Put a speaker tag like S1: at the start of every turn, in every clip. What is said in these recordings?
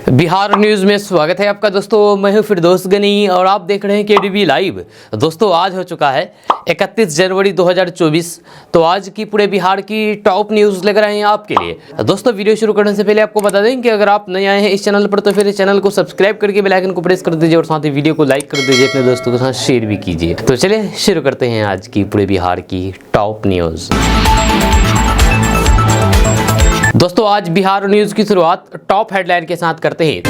S1: Bihar news में स्वागत है आपका दोस्तों। मैं हूं फिरदौस गनी और आप देख रहे हैं केडीवी लाइव। दोस्तों आज हो चुका है 31 जनवरी 2024। तो आज की पूरे बिहार की टॉप न्यूज लेकर आए हैं आपके लिए। दोस्तों वीडियो शुरू करने से पहले आपको बता दें कि अगर आप नए आए हैं इस चैनल पर तो फिर इस चैनल को सब्सक्राइब करके बेल आइकन को प्रेस कर दीजिए और साथ ही वीडियो को लाइक कर दीजिए, अपने दोस्तों के साथ शेयर भी कीजिए। तो चलिए शुरू करते हैं आज की पूरे बिहार की टॉप न्यूज। दोस्तों आज बिहार न्यूज की शुरुआत टॉप हेडलाइन के साथ करते हैं।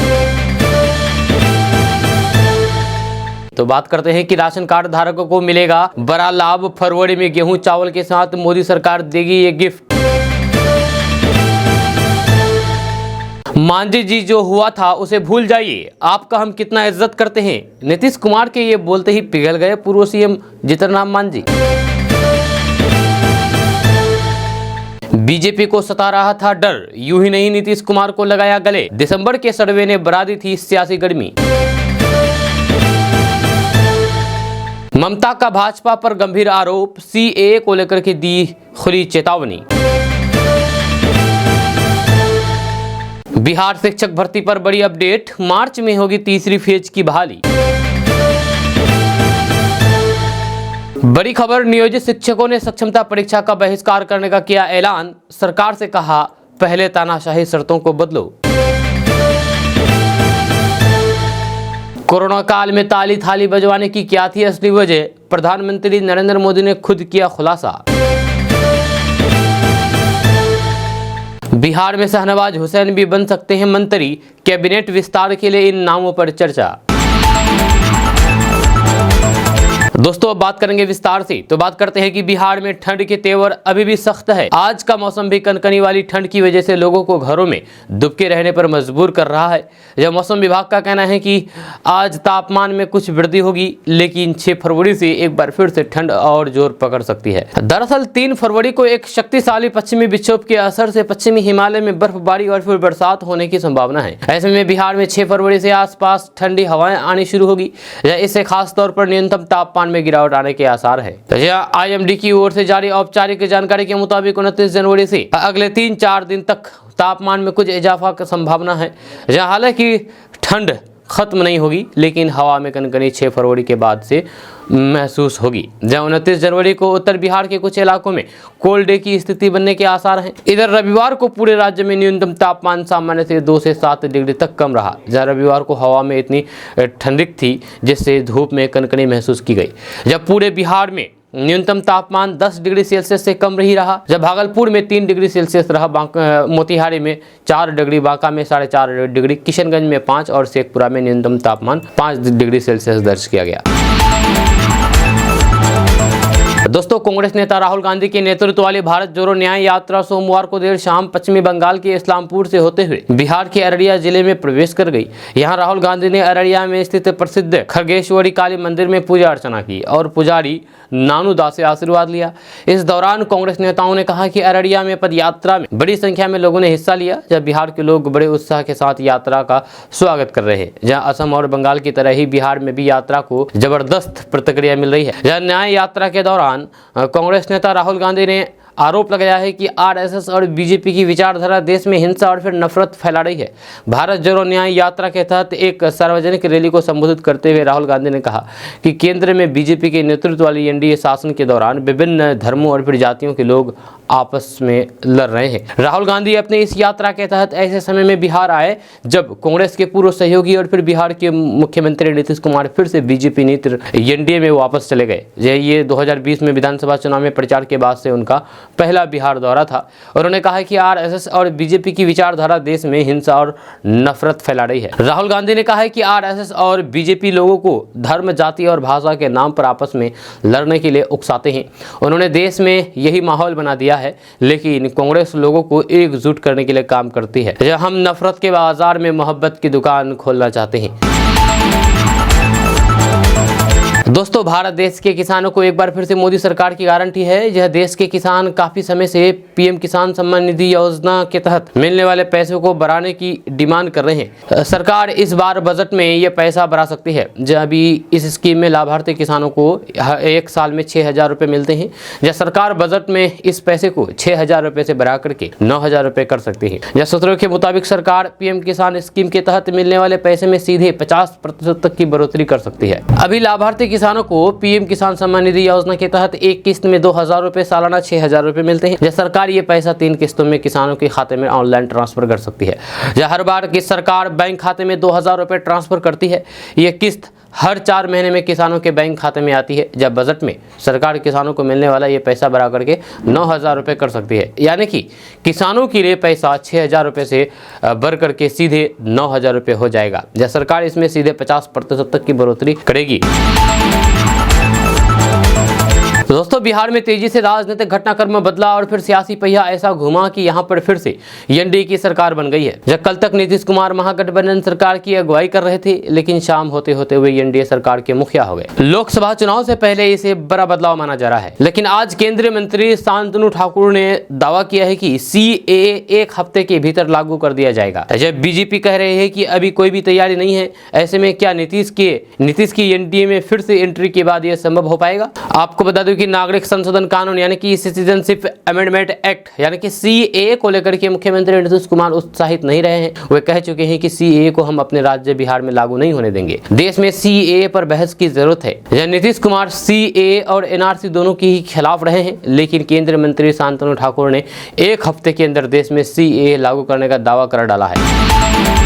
S1: तो बात करते हैं कि राशन कार्ड धारकों को मिलेगा बड़ा लाभ। फरवरी में गेहूं चावल के साथ मोदी सरकार देगी ये गिफ्ट। मांझी जी जो हुआ था उसे भूल जाइए, आपका हम कितना इज्जत करते हैं। नीतीश कुमार के ये बोलते ही पिघल गए पूर्व सीएम जीतनराम मांझी। बीजेपी को सता रहा था डर, यूं ही नहीं नीतीश कुमार को लगाया गले। दिसंबर के सर्वे ने बढ़ा दी थी सियासी गर्मी। ममता का भाजपा पर गंभीर आरोप, सीएए को लेकर के दी खुली चेतावनी। बिहार शिक्षक भर्ती पर बड़ी अपडेट, मार्च में होगी तीसरी फेज की बहाली। बड़ी खबर, नियोजित शिक्षकों ने सक्षमता परीक्षा का बहिष्कार करने का किया ऐलान। सरकार से कहा पहले तानाशाही शर्तों को बदलो। कोरोना काल में ताली थाली बजवाने की क्या थी असली वजह, प्रधानमंत्री नरेंद्र मोदी ने खुद किया खुलासा। बिहार में शहनवाज हुसैन भी बन सकते हैं मंत्री, कैबिनेट विस्तार के लिए इन नामों पर चर्चा। दोस्तों अब बात करेंगे विस्तार से। तो बात करते हैं कि बिहार में ठंड के तेवर अभी भी सख्त है। आज का मौसम भी कनकनी वाली ठंड की वजह से लोगों को घरों में दुबके रहने पर मजबूर कर रहा है। यह मौसम विभाग का कहना है कि आज तापमान में कुछ वृद्धि होगी, लेकिन 6 फरवरी से एक बार फिर से ठंड और जोर पकड़ सकती है। दरअसल 3 फरवरी को एक शक्तिशाली पश्चिमी विक्षोभ के असर से पश्चिमी हिमालय में बर्फबारी और फिर बरसात होने की संभावना है। ऐसे में बिहार में 6 फरवरी से आसपास ठंडी हवाएं आनी शुरू होगी। इससे खास तौर पर न्यूनतम तापमान में गिरावट आने के आसार है। आईएमडी की ओर से जारी औपचारिक जानकारी के मुताबिक 29 जनवरी से अगले 3-4 दिन तक तापमान में कुछ इजाफा की संभावना है। हालांकि ठंड खत्म नहीं होगी, लेकिन हवा में कनकनी 6 फरवरी के बाद से महसूस होगी। 29 जनवरी को उत्तर बिहार के कुछ इलाकों में कोल्ड डे की स्थिति बनने के आसार हैं। इधर रविवार को पूरे राज्य में न्यूनतम तापमान सामान्य से 2 से 7 डिग्री तक कम रहा। जहाँ रविवार को हवा में इतनी ठंडिक थी जिससे धूप में कनकनी महसूस की गई। जब पूरे बिहार में न्यूनतम तापमान 10 डिग्री सेल्सियस से कम ही रहा। जब भागलपुर में 3 डिग्री सेल्सियस रहा, मोतिहारी में 4 डिग्री, बांका में 4.5 डिग्री, किशनगंज में 5 और शेखपुरा में न्यूनतम तापमान 5 डिग्री सेल्सियस दर्ज किया गया। दोस्तों कांग्रेस नेता राहुल गांधी के नेतृत्व वाली भारत जोड़ो न्याय यात्रा सोमवार को देर शाम पश्चिमी बंगाल के इस्लामपुर से होते हुए बिहार के अररिया जिले में प्रवेश कर गई। यहां राहुल गांधी ने अररिया में स्थित प्रसिद्ध खगेश्वरी काली मंदिर में पूजा अर्चना की और पुजारी नानू दास से आशीर्वाद लिया। इस दौरान कांग्रेस नेताओं ने कहा कि अररिया में पद यात्रा में बड़ी संख्या में लोगों ने हिस्सा लिया, जब बिहार के लोग बड़े उत्साह के साथ यात्रा का स्वागत कर रहे हैं। जहाँ असम और बंगाल की तरह ही बिहार में भी यात्रा को जबरदस्त प्रतिक्रिया मिल रही है। जहाँ न्याय यात्रा के दौरान कांग्रेस नेता राहुल गांधी ने आरोप लगाया है कि आरएसएस और बीजेपी की विचारधारा देश में हिंसा और फिर नफरत फैला रही है। भारत जोड़ो न्याय यात्रा के तहत एक सार्वजनिक रैली को संबोधित करते हुए राहुल गांधी ने कहा कि केंद्र में बीजेपी के नेतृत्व वाली एनडीए शासन के दौरान विभिन्न धर्मों और फिर जातियों के लोग आपस में लड़ रहे हैं। राहुल गांधी अपने इस यात्रा के तहत ऐसे समय में बिहार आए जब कांग्रेस के पूर्व सहयोगी और फिर बिहार के मुख्यमंत्री नीतीश कुमार फिर से बीजेपी नीति एनडीए में वापस चले गए। ये 2020 में विधानसभा चुनाव में प्रचार के बाद से उनका पहला बिहार दौरा था। उन्होंने कहा कि आरएसएस और बीजेपी की विचारधारा देश में हिंसा और नफरत फैला रही है। राहुल गांधी ने कहा है कि आरएसएस और बीजेपी लोगों को धर्म, जाति और भाषा के नाम पर आपस में लड़ने के लिए उकसाते हैं। उन्होंने देश में यही माहौल बना दिया है, लेकिन कांग्रेस लोगों को एकजुट करने के लिए काम करती है। हम नफरत के बाजार में मोहब्बत की दुकान खोलना चाहते हैं। दोस्तों, भारत देश के किसानों को एक बार फिर से मोदी सरकार की गारंटी है। यह देश के किसान काफी समय से पीएम किसान सम्मान निधि योजना के तहत मिलने वाले पैसों को बढ़ाने की डिमांड कर रहे हैं। सरकार इस बार बजट में यह पैसा बढ़ा सकती है। जब अभी इस स्कीम में लाभार्थी किसानों को एक साल में 6,000 रुपये मिलते हैं। जब सरकार बजट में इस पैसे को 6,000 रुपये से बढ़ा करके 9,000 रुपये कर सकती है। यह सूत्रों के मुताबिक सरकार पीएम किसान स्कीम के तहत मिलने वाले पैसे में सीधे 50% तक की बढ़ोतरी कर सकती है। अभी लाभार्थी किसानों को पीएम किसान सम्मान निधि योजना के तहत एक किस्त में 2,000 रुपये, सालाना 6,000 रुपये मिलते हैं। जब सरकार ये पैसा 3 किस्तों में किसानों के खाते में ऑनलाइन ट्रांसफर कर सकती है। जब हर बार की सरकार बैंक खाते में 2,000 रुपये ट्रांसफर करती है। ये किस्त हर 4 महीने में किसानों के बैंक खाते में आती है। जब बजट में सरकार किसानों को मिलने वाला ये पैसा बढ़ा करके 9,000 रुपये कर सकती है, यानी कि किसानों के लिए पैसा 6,000 रुपये से बढ़ करके सीधे 9,000 रुपये हो जाएगा। जब सरकार इसमें सीधे 50% तक की बढ़ोतरी करेगी। तो दोस्तों, बिहार में तेजी से राजनीतिक घटनाक्रम में बदला और फिर सियासी पहिया ऐसा घुमा कि यहां पर फिर से एनडीए की सरकार बन गई है। जब कल तक नीतीश कुमार महागठबंधन सरकार की अगुवाई कर रहे थे, लेकिन शाम होते होते हुए एनडीए सरकार के मुखिया हो गए। लोकसभा चुनाव से पहले इसे बड़ा बदलाव माना जा रहा है, लेकिन आज केंद्रीय मंत्री शांतनु ठाकुर ने दावा किया है कि सीएए एक हफ्ते के भीतर लागू कर दिया जाएगा। जब बीजेपी कह रहे हैं कि अभी कोई भी तैयारी नहीं है, ऐसे में क्या नीतीश की एनडीए में फिर से एंट्री के बाद यह संभव हो पाएगा? आपको बता दूं कि नागरिक संशोधन कानून यानी कि सिटीजनशिप अमेंडमेंट एक्ट यानी कि सीएए को लेकर के मुख्यमंत्री नीतीश कुमार उत्साहित नहीं रहे हैं। वे कह चुके हैं कि सीएए को हम अपने राज्य बिहार में लागू नहीं होने देंगे। देश में सीएए पर बहस की जरूरत है। नीतीश कुमार सीएए और एनआरसी दोनों के ही खिलाफ रहे हैं, लेकिन केंद्रीय मंत्री शांतनु ठाकुर ने एक हफ्ते के अंदर देश में सीएए लागू करने का दावा कर डाला है।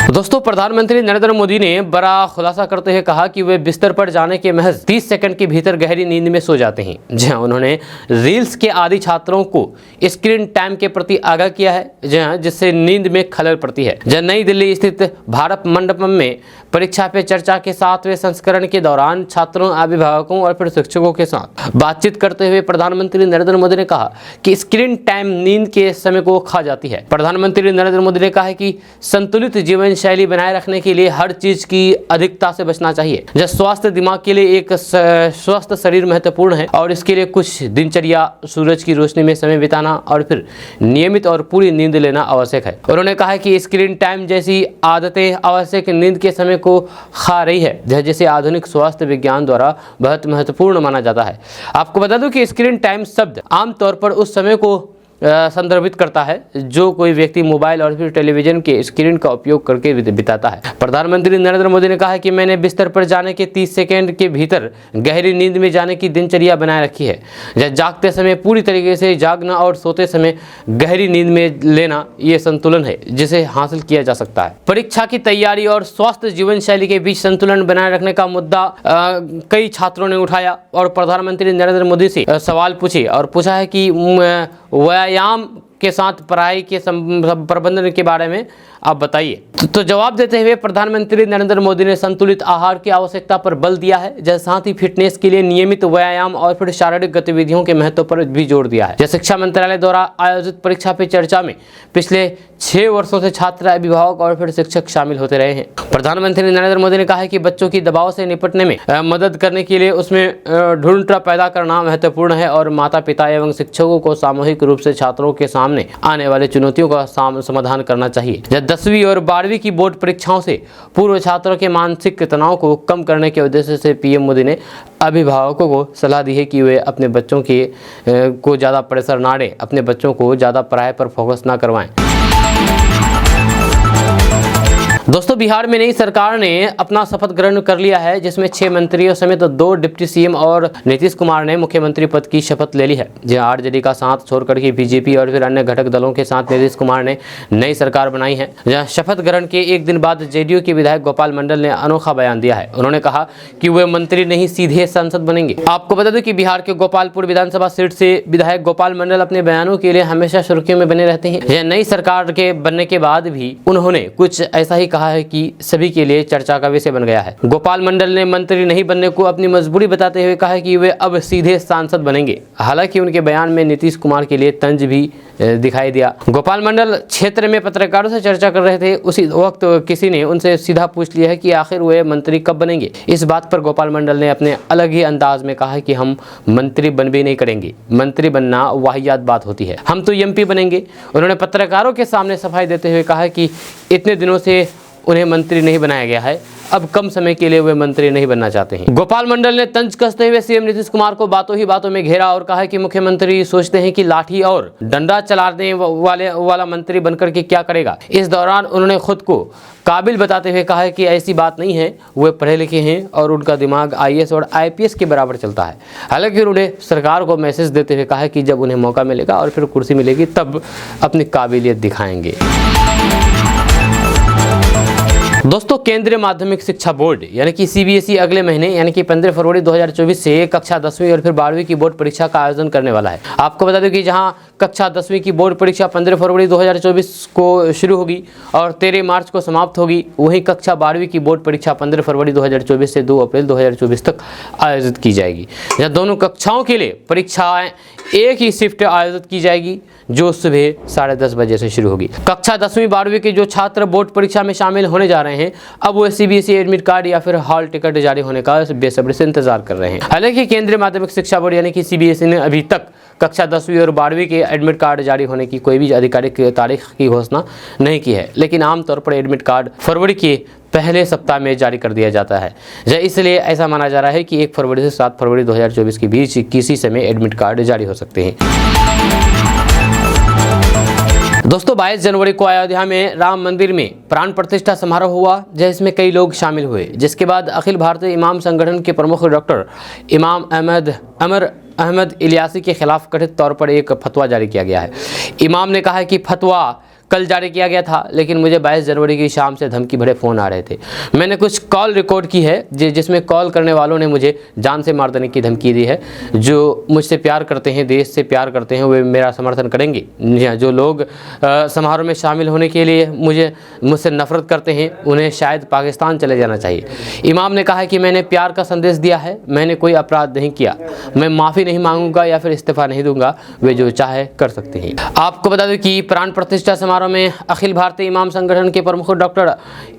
S1: दोस्तों, प्रधानमंत्री नरेंद्र मोदी ने बड़ा खुलासा करते हुए कहा कि वे बिस्तर पर जाने के महज 30 सेकंड के भीतर गहरी नींद में सो जाते हैं। जहां उन्होंने रील्स के आदी छात्रों को स्क्रीन टाइम के प्रति आगाह किया है, जहां जिससे नींद में खलल पड़ती है। जहां नई दिल्ली स्थित भारत मंडपम में परीक्षा पे चर्चा के 7वें संस्करण के दौरान छात्रों, अभिभावकों और फिर शिक्षकों के साथ बातचीत करते हुए प्रधानमंत्री नरेंद्र मोदी ने कहा कि स्क्रीन टाइम नींद के समय को खा जाती है। प्रधानमंत्री नरेंद्र मोदी ने कहा कि संतुलित जीवन शैली बनाए रखने के लिए हर चीज की अधिकता से बचना चाहिए। जब स्वास्थ्य दिमाग के लिए एक स्वस्थ शरीर महत्वपूर्ण है और इसके लिए कुछ दिनचर्या, सूरज की रोशनी में समय बिताना और फिर नियमित और पूरी नींद लेना आवश्यक है। उन्होंने कहा कि स्क्रीन टाइम जैसी आदतें आवश्यक नींद के समय को खा रही है, जिसे आधुनिक स्वास्थ्य विज्ञान द्वारा बहुत महत्वपूर्ण माना जाता है। आपको बता दूं कि स्क्रीन टाइम शब्द आमतौर पर उस समय को संदर्भित करता है जो कोई व्यक्ति मोबाइल और फिर टेलीविजन के स्क्रीन का उपयोग करके बिताता है। प्रधानमंत्री नरेंद्र मोदी ने कहा कि मैंने बिस्तर पर जाने के 30 सेकंड के भीतर गहरी नींद में जाने की दिनचर्या बनाए रखी है। जागते समय पूरी तरीके से जागना और सोते समय गहरी नींद में लेना, ये संतुलन है जिसे हासिल किया जा सकता है। परीक्षा की तैयारी और स्वस्थ जीवन शैली के बीच संतुलन बनाए रखने का मुद्दा कई छात्रों ने उठाया और प्रधानमंत्री नरेंद्र मोदी से सवाल पूछे और पूछा है कि व्यायाम के साथ पढ़ाई के प्रबंधन के बारे में आप बताइए। तो जवाब देते हुए प्रधानमंत्री नरेंद्र मोदी ने संतुलित आहार की आवश्यकता पर बल दिया है, जैसे साथ ही फिटनेस के लिए नियमित व्यायाम और फिर शारीरिक गतिविधियों के महत्व पर भी जोर दिया है। जैसे शिक्षा मंत्रालय द्वारा आयोजित परीक्षा पे चर्चा में पिछले 6 वर्षों से छात्र, अभिभावक और फिर शिक्षक शामिल होते रहे हैं। प्रधानमंत्री नरेंद्र मोदी ने कहा है कि बच्चों की दबाव से निपटने में मदद करने के लिए उसमें ढूंढता पैदा करना महत्वपूर्ण है और माता पिता एवं शिक्षकों को सामूहिक रूप से छात्रों के सामने आने वाले चुनौतियों का समाधान करना चाहिए। जब 10वीं और 12वीं की बोर्ड परीक्षाओं से पूर्व छात्रों के मानसिक तनाव को कम करने के उद्देश्य से पीएम मोदी ने अभिभावकों को सलाह दी है कि वे अपने बच्चों को ज़्यादा प्रेशर ना दें, अपने बच्चों को ज़्यादा पढ़ाई पर फोकस ना करवाएं। दोस्तों, बिहार में नई सरकार ने अपना शपथ ग्रहण कर लिया है, जिसमें 6 मंत्रियों समेत 2 डिप्टी सीएम और नीतीश कुमार ने मुख्यमंत्री पद की शपथ ले ली है। जहां आरजेडी का साथ छोड़कर के बीजेपी और फिर अन्य घटक दलों के साथ नीतीश कुमार ने नई सरकार बनाई है। जहां शपथ ग्रहण के एक दिन बाद जेडीयू के विधायक गोपाल मंडल ने अनोखा बयान दिया है। उन्होंने कहा कि वे मंत्री नहीं, सीधे सांसद बनेंगे। आपको बता दें कि बिहार के गोपालपुर विधानसभा सीट से विधायक गोपाल मंडल अपने बयानों के लिए हमेशा सुर्खियों में बने रहते हैं। यह नई सरकार के बनने के बाद भी उन्होंने कुछ ऐसा ही कहा है कि सभी के लिए चर्चा का विषय बन गया है। गोपाल मंडल ने मंत्री नहीं बनने को अपनी मजबूरी बताते हुए कहा है कि वे अब सीधे सांसद बनेंगे। हालांकि उनके बयान में नीतीश कुमार के लिए तंज भी दिखाई दिया। गोपाल मंडल क्षेत्र में पत्रकारों से चर्चा कर रहे थे। उसी वक्त किसी ने उनसे सीधा पूछ लिया है कि आखिर वे मंत्री कब बनेंगे। इस बात पर गोपाल मंडल ने अपने अलग ही अंदाज में कहा कि हम मंत्री बन भी नहीं करेंगे, मंत्री बनना वाहियात बात होती है, हम तो एमपी बनेंगे। उन्होंने पत्रकारों के सामने सफाई देते हुए कहा कि इतने दिनों से उन्हें मंत्री नहीं बनाया गया है, अब कम समय के लिए वे मंत्री नहीं बनना चाहते हैं। गोपाल मंडल ने तंज कसते हुए सीएम नीतीश कुमार को बातों ही बातों में घेरा और कहा कि मुख्यमंत्री सोचते हैं कि लाठी और डंडा चलाने वाला मंत्री बनकर के क्या करेगा। इस दौरान उन्होंने खुद को काबिल बताते हुए कहा कि ऐसी बात नहीं है, वे पढ़े लिखे हैं और उनका दिमाग IAS और IPS के बराबर चलता है। हालांकि उन्होंने सरकार को मैसेज देते हुए कहा कि जब उन्हें मौका मिलेगा और फिर कुर्सी मिलेगी तब अपनी काबिलियत दिखाएंगे। दोस्तों, केंद्रीय माध्यमिक शिक्षा बोर्ड यानी कि CBSE अगले महीने यानी कि 15 फरवरी 2024 से कक्षा 10वीं और फिर 12वीं की बोर्ड परीक्षा का आयोजन करने वाला है। आपको बता दें कि जहां कक्षा 10वीं की बोर्ड परीक्षा 15 फरवरी 2024 को शुरू होगी और 13 मार्च को समाप्त होगी, वहीं कक्षा 12वीं की बोर्ड परीक्षा 15 फरवरी 2024 से 2 अप्रैल 2024 तक आयोजित की जाएगी। जहाँ दोनों कक्षाओं के लिए परीक्षाएं एक ही शिफ्ट आयोजित की जाएगी जो सुबह 10:30 बजे से शुरू होगी। कक्षा 10वीं 12वीं के जो छात्र बोर्ड परीक्षा में शामिल होने जा रहे हैं, अब वो CBSE एडमिट कार्ड या फिर हॉल टिकट जारी होने का बेसब्री से इंतजार कर रहे हैं। हालांकि केंद्रीय माध्यमिक शिक्षा बोर्ड यानी कि CBSE ने अभी तक कक्षा 10वीं और 12वीं के एडमिट कार्ड जारी होने की कोई भी आधिकारिक तारीख की घोषणा नहीं की है, लेकिन आमतौर पर एडमिट कार्ड फरवरी के पहले सप्ताह में जारी कर दिया जाता है। इसलिए ऐसा माना जा रहा है कि 1 फरवरी से 7 फरवरी 2024 के बीच किसी समय एडमिट कार्ड जारी हो सकते हैं। दोस्तों, 22 जनवरी को अयोध्या में राम मंदिर में प्राण प्रतिष्ठा समारोह हुआ, जिसमें कई लोग शामिल हुए, जिसके बाद अखिल भारतीय इमाम संगठन के प्रमुख डॉक्टर इमाम अहमद इलियासी के खिलाफ कथित तौर पर एक फतवा जारी किया गया है। इमाम ने कहा है कि फतवा कल जारी किया गया था, लेकिन मुझे 22 जनवरी की शाम से धमकी भरे फ़ोन आ रहे थे। मैंने कुछ कॉल रिकॉर्ड की है जिसमें कॉल करने वालों ने मुझे जान से मार देने की धमकी दी है। जो मुझसे प्यार करते हैं, देश से प्यार करते हैं, वे मेरा समर्थन करेंगे। जो लोग समारोह में शामिल होने के लिए मुझसे नफरत करते हैं, उन्हें शायद पाकिस्तान चले जाना चाहिए। इमाम ने कहा कि मैंने प्यार का संदेश दिया है, मैंने कोई अपराध नहीं किया, मैं माफ़ी नहीं मांगूंगा या फिर इस्तीफ़ा नहीं दूंगा, वे जो चाहे कर सकते हैं। आपको बता दें कि प्राण प्रतिष्ठा समारोह में अखिल भारतीय इमाम संगठन के प्रमुख डॉक्टर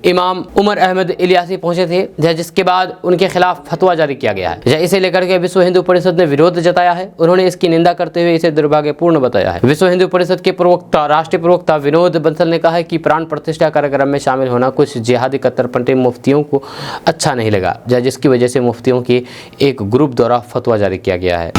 S1: इमाम उमर अहमद इलियासी पहुंचे थे, जिसके बाद उनके खिलाफ फतवा जारी किया गया है। इसे लेकर के विश्व हिंदू परिषद ने विरोध जताया है। उन्होंने इसकी निंदा करते हुए इसे दुर्भाग्यपूर्ण बताया है। विश्व हिंदू परिषद के राष्ट्रीय प्रवक्ता विनोद बंसल ने कहा है कि प्राण प्रतिष्ठा कार्यक्रम में शामिल होना कुछ जिहादी कट्टरपंथी मुफ्तियों को अच्छा नहीं लगा, जिसकी वजह से मुफ्तियों के एक ग्रुप द्वारा फतवा जारी किया गया है।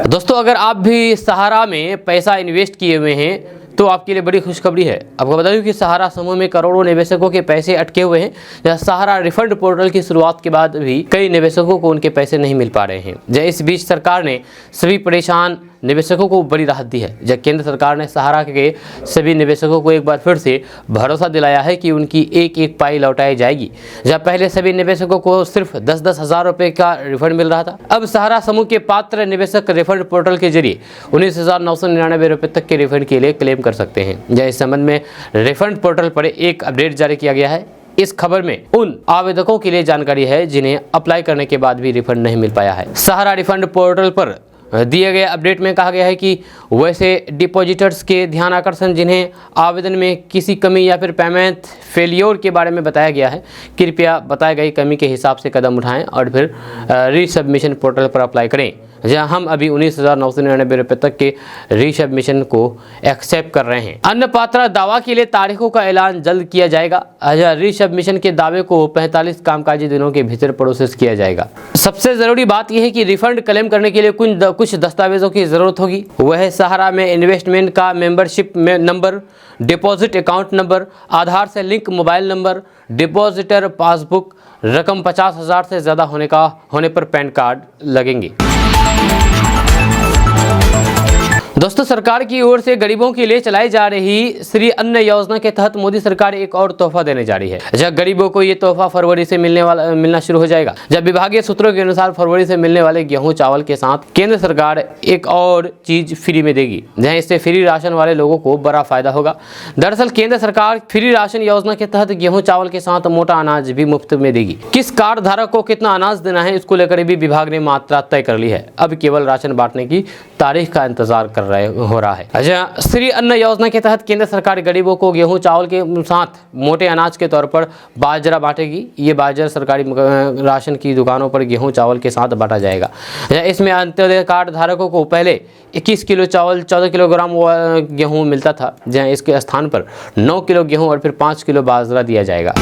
S1: दोस्तों, अगर आप भी सहारा में पैसा इन्वेस्ट किए हुए हैं तो आपके लिए बड़ी खुशखबरी है। आपको बता दूं कि सहारा समूह में करोड़ों निवेशकों के पैसे अटके हुए हैं। जहाँ सहारा रिफंड पोर्टल की शुरुआत के बाद भी कई निवेशकों को उनके पैसे नहीं मिल पा रहे हैं। इस बीच सरकार ने सभी परेशान निवेशकों को बड़ी राहत दी है। जब केंद्र सरकार ने सहारा के सभी निवेशकों को एक बार फिर से भरोसा दिलाया है कि उनकी एक एक पाई लौटाई जाएगी। जब पहले सभी निवेशकों को सिर्फ 10-10 हज़ार रुपये का रिफंड मिल रहा था, अब सहारा समूह के पात्र निवेशक रिफंड पोर्टल के जरिए 19,999 रुपये तक के रिफंड के लिए क्लेम कर सकते हैं। इस संबंध में रिफंड पोर्टल पर एक अपडेट जारी किया गया है। इस खबर में उन आवेदकों के लिए जानकारी है जिन्हें अप्लाई करने के बाद भी रिफंड नहीं मिल पाया है। सहारा रिफंड पोर्टल पर दिए गए अपडेट में कहा गया है कि वैसे डिपॉजिटर्स के ध्यान आकर्षण जिन्हें आवेदन में किसी कमी या फिर पेमेंट फेलियर के बारे में बताया गया है, कृपया बताई गई कमी के हिसाब से कदम उठाएं और फिर रीसबमिशन पोर्टल पर अप्लाई करें। जहां हम अभी 19,999 रुपये तक के रीसबमिशन को एक्सेप्ट कर रहे हैं। अन्य पात्र दावा के लिए तारीखों का ऐलान जल्द किया जाएगा। रीसबमिशन के दावे को 45 कामकाजी दिनों के भीतर प्रोसेस किया जाएगा। सबसे ज़रूरी बात यह है कि रिफंड क्लेम करने के लिए कुछ दस्तावेजों की ज़रूरत होगी। वह सहारा में इन्वेस्टमेंट का membership number, deposit account number, Aadhaar से link mobile number, depositor passbook, रकम 50,000 से ज़्यादा होने पर पैन कार्ड लगेंगे। दोस्तों, सरकार की ओर से गरीबों के लिए चलाई जा रही श्री अन्न योजना के तहत मोदी सरकार एक और तोहफा देने जा रही है। जब गरीबों को ये तोहफा फरवरी से मिलना शुरू हो जाएगा। जब विभागीय सूत्रों के अनुसार फरवरी से मिलने वाले गेहूं चावल के साथ केंद्र सरकार एक और चीज फ्री में देगी, जहां इससे फ्री राशन वाले लोगों को बड़ा फायदा होगा। दरअसल केंद्र सरकार फ्री राशन योजना के तहत गेहूं चावल के साथ मोटा अनाज भी मुफ्त में देगी। किस कार्ड धारक को कितना अनाज देना है, इसको लेकर भी विभाग ने मात्रा तय कर ली है। अब केवल राशन बांटने की तारीख का इंतजार हो रहा है। अच्छा, श्री अन्न योजना के तहत केंद्र सरकार गरीबों को गेहूं चावल के साथ मोटे अनाज के तौर पर बाजरा बांटेगी। ये बाजरा सरकारी राशन की दुकानों पर गेहूं चावल के साथ बांटा जाएगा। इसमें अंत्योदय कार्ड धारकों को पहले 21 किलो चावल 14 किलोग्राम गेहूं मिलता था, जहां इसके स्थान पर 9 किलो गेहूं और फिर 5 किलो बाजरा दिया जाएगा।